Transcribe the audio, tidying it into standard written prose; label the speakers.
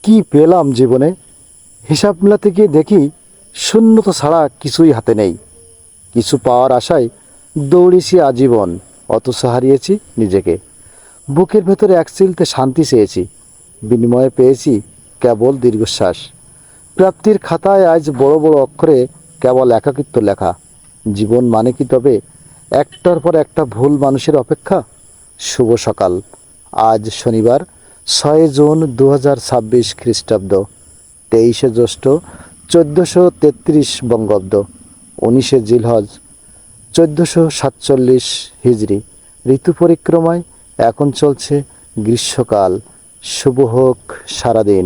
Speaker 1: কি পেলাম জীবনে? হিসাব মেলাতে গিয়ে দেখি শূন্যতা ছাড়া কিছুই হাতে নেই। কিছু পাওয়ার আশায় দৌড়েছি আজীবন, অথচ হারিয়েছি নিজেকে। বুকের ভেতরে এক চিলতে শান্তি চেয়েছি, বিনিময়ে পেয়েছি কেবল দীর্ঘশ্বাস। প্রাপ্তির খাতায় আজ বড় বড় অক্ষরে কেবল একাকিত্ব লেখা। জীবন মানে কি তবে একটার পর একটা ভুল মানুষের অপেক্ষা? শুভ সকাল। আজ শনিবার 6 জুন 2026 খ্রিস্টাব্দ, 23শে জ্যৈষ্ঠ 1433 বঙ্গাব্দ, 19শে জিলহজ 1447 হিজরি। ঋতু পরিক্রমায় এখন চলছে গ্রীষ্মকাল। শুভ হোক সারাদিন।